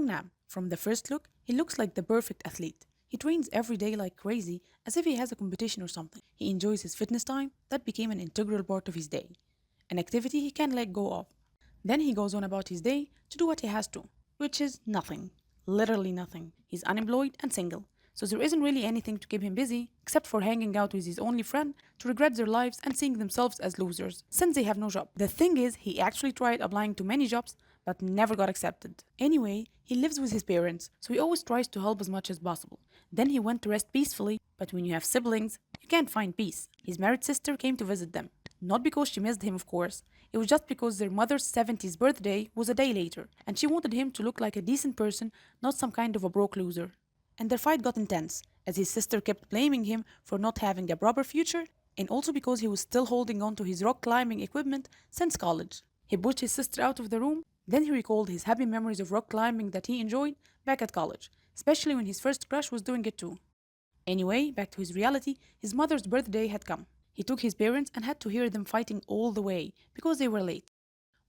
Nam. From the first look, he looks like the perfect athlete. He trains every day like crazy, as if he has a competition or something. He enjoys his fitness time, that became an integral part of his day, an activity he can't let go of. Then he goes on about his day to do what he has to, which is nothing. Literally nothing. He's unemployed and single, so there isn't really anything to keep him busy except for hanging out with his only friend to regret their lives and seeing themselves as losers since they have no job. The thing is, he actually tried applying to many jobs but never got accepted. Anyway, he lives with his parents, so he always tries to help as much as possible. Then he went to rest peacefully, but when you have siblings, you can't find peace. His married sister came to visit them. Not because she missed him, of course. It was just because their mother's 70th birthday was a day later, and she wanted him to look like a decent person, not some kind of a broke loser. And their fight got intense, as his sister kept blaming him for not having a proper future, and also because he was still holding on to his rock climbing equipment since college. He pushed his sister out of the room, then he recalled his happy memories of rock climbing that he enjoyed back at college, especially when his first crush was doing it too. Anyway, back to his reality, his mother's birthday had come. He took his parents and had to hear them fighting all the way because they were late.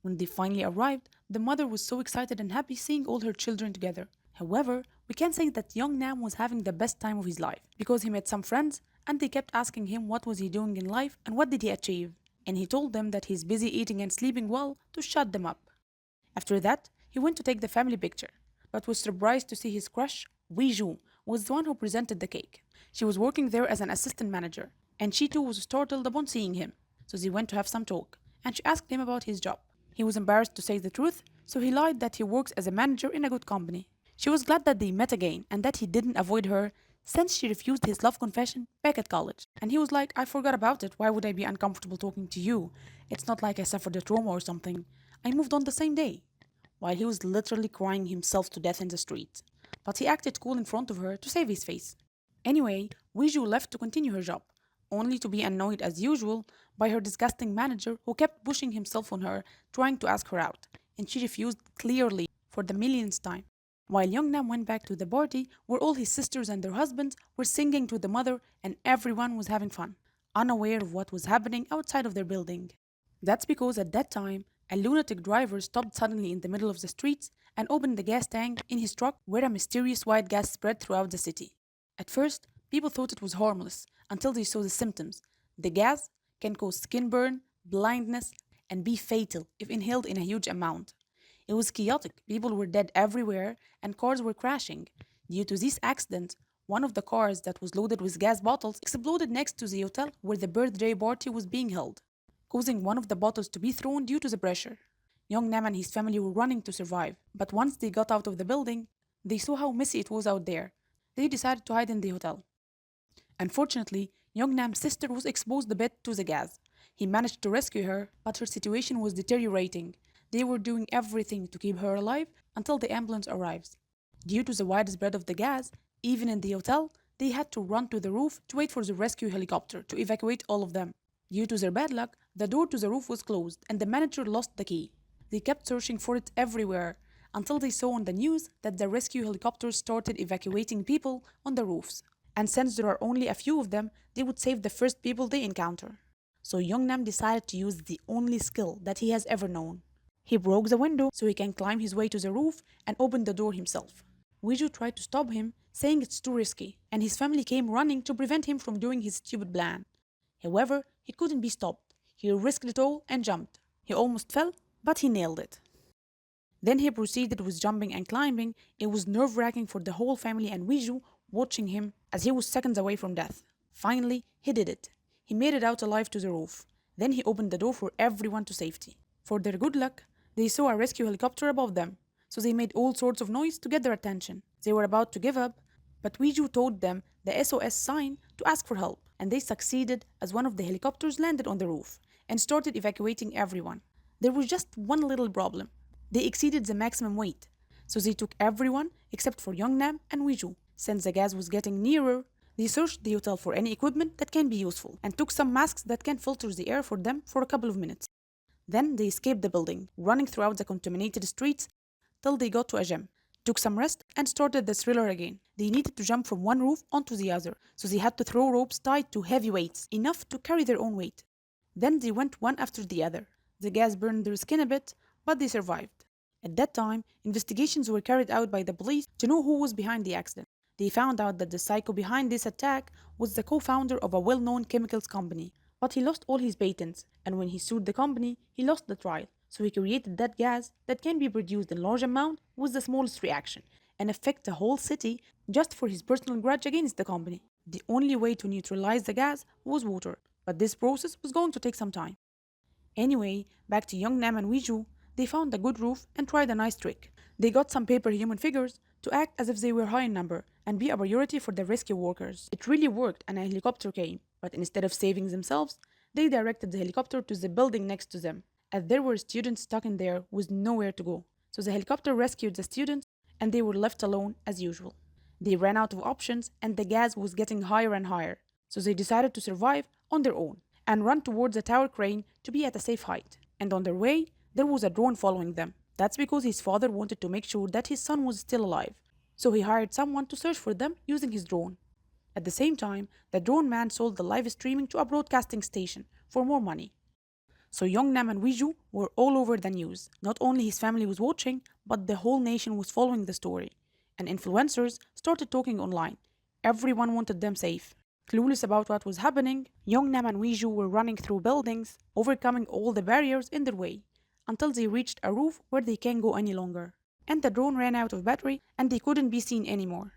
When they finally arrived, the mother was so excited and happy seeing all her children together. However, we can't say that young Nam was having the best time of his life because he met some friends and they kept asking him what was he doing in life and what did he achieve. And he told them that he's busy eating and sleeping well to shut them up. After that, he went to take the family picture, but was surprised to see his crush, Weiju, was the one who presented the cake. She was working there as an assistant manager, and she too was startled upon seeing him, so they went to have some talk, and she asked him about his job. He was embarrassed to say the truth, so he lied that he works as a manager in a good company. She was glad that they met again and that he didn't avoid her since she refused his love confession back at college. And he was like, I forgot about it. Why would I be uncomfortable talking to you? It's not like I suffered a trauma or something. I moved on the same day. While he was literally crying himself to death in the street. But he acted cool in front of her to save his face. Anyway, Weiju left to continue her job, only to be annoyed as usual by her disgusting manager who kept pushing himself on her, trying to ask her out, and she refused clearly for the millionth time. While Young Nam went back to the party where all his sisters and their husbands were singing to the mother and everyone was having fun, unaware of what was happening outside of their building. That's because at that time, a lunatic driver stopped suddenly in the middle of the streets and opened the gas tank in his truck where a mysterious white gas spread throughout the city. At first, people thought it was harmless until they saw the symptoms. The gas can cause skin burn, blindness, and be fatal if inhaled in a huge amount. It was chaotic, people were dead everywhere, and cars were crashing. Due to this accident, one of the cars that was loaded with gas bottles exploded next to the hotel where the birthday party was being held, causing one of the bottles to be thrown due to the pressure. Young Nam and his family were running to survive, but once they got out of the building, they saw how messy it was out there. They decided to hide in the hotel. Unfortunately, Young Nam's sister was exposed a bit to the gas. He managed to rescue her, but her situation was deteriorating. They were doing everything to keep her alive until the ambulance arrives. Due to the widespread of the gas, even in the hotel, they had to run to the roof to wait for the rescue helicopter to evacuate all of them. Due to their bad luck, the door to the roof was closed and the manager lost the key. They kept searching for it everywhere until they saw on the news that the rescue helicopters started evacuating people on the roofs. And since there are only a few of them, they would save the first people they encounter. So Young Nam decided to use the only skill that he has ever known. He broke the window so he can climb his way to the roof and open the door himself. Weiju tried to stop him, saying it's too risky, and his family came running to prevent him from doing his stupid plan. However, he couldn't be stopped. He risked it all and jumped. He almost fell, but he nailed it. Then he proceeded with jumping and climbing. It was nerve-wracking for the whole family and Weiju watching him as he was seconds away from death. Finally, he did it. He made it out alive to the roof. Then he opened the door for everyone to safety. For their good luck, they saw a rescue helicopter above them, so they made all sorts of noise to get their attention. They were about to give up, but Weiju told them the SOS sign to ask for help, and they succeeded as one of the helicopters landed on the roof and started evacuating everyone. There was just one little problem. They exceeded the maximum weight, so they took everyone except for Young Nam and Weiju. Since the gas was getting nearer, they searched the hotel for any equipment that can be useful and took some masks that can filter the air for them for a couple of minutes. Then they escaped the building, running throughout the contaminated streets till they got to a gym, took some rest, and started the thriller again. They needed to jump from one roof onto the other, so they had to throw ropes tied to heavy weights, enough to carry their own weight. Then they went one after the other. The gas burned their skin a bit, but they survived. At that time, investigations were carried out by the police to know who was behind the accident. They found out that the psycho behind this attack was the co founder of a well known chemicals company. But he lost all his patents, and when he sued the company, he lost the trial. So he created that gas that can be produced in large amount with the smallest reaction and affect the whole city just for his personal grudge against the company. The only way to neutralize the gas was water, but this process was going to take some time. Anyway, back to Young Nam and Weiju, they found a good roof and tried a nice trick. They got some paper human figures to act as if they were high in number and be a priority for the rescue workers. It really worked and a helicopter came, but instead of saving themselves, they directed the helicopter to the building next to them, as there were students stuck in there with nowhere to go. So the helicopter rescued the students and they were left alone as usual. They ran out of options and the gas was getting higher and higher, so they decided to survive on their own and run towards the tower crane to be at a safe height. And on their way, there was a drone following them. That's because his father wanted to make sure that his son was still alive. So he hired someone to search for them using his drone. At the same time, the drone man sold the live streaming to a broadcasting station for more money. So Young Nam and Weiju were all over the news. Not only his family was watching, but the whole nation was following the story. And influencers started talking online. Everyone wanted them safe. Clueless about what was happening, Young Nam and Weiju were running through buildings, overcoming all the barriers in their way, until they reached a roof where they can't go any longer. And the drone ran out of battery and they couldn't be seen anymore.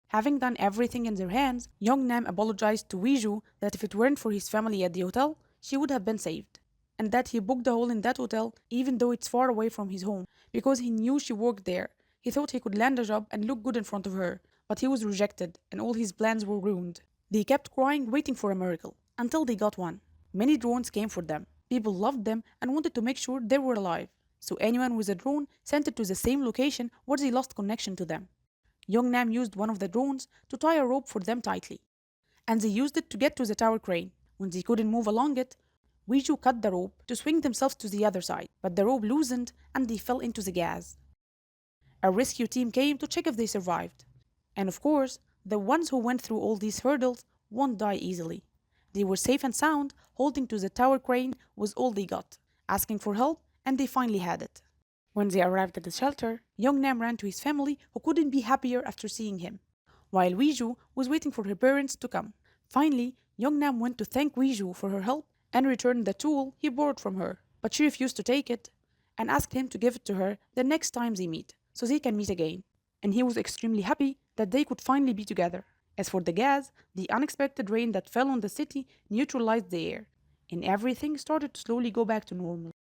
Having done everything in their hands, Young Nam apologized to Weiju that if it weren't for his family at the hotel, she would have been saved. And that he booked a hole in that hotel even though it's far away from his home, because he knew she worked there. He thought he could land a job and look good in front of her, but he was rejected and all his plans were ruined. They kept crying, waiting for a miracle, until they got one. Many drones came for them. People loved them and wanted to make sure they were alive. So anyone with a drone sent it to the same location where they lost connection to them. Young Nam used one of the drones to tie a rope for them tightly, and they used it to get to the tower crane. When they couldn't move along it, Weiju cut the rope to swing themselves to the other side, but the rope loosened and they fell into the gas. A rescue team came to check if they survived. And of course, the ones who went through all these hurdles won't die easily. They were safe and sound, holding to the tower crane was all they got, asking for help, and they finally had it. When they arrived at the shelter, Young Nam ran to his family who couldn't be happier after seeing him, while Weiju was waiting for her parents to come. Finally, Young Nam went to thank Weiju for her help and returned the tool he borrowed from her, but she refused to take it and asked him to give it to her the next time they meet, so they can meet again. And he was extremely happy that they could finally be together. As for the gas, the unexpected rain that fell on the city neutralized the air, and everything started to slowly go back to normal.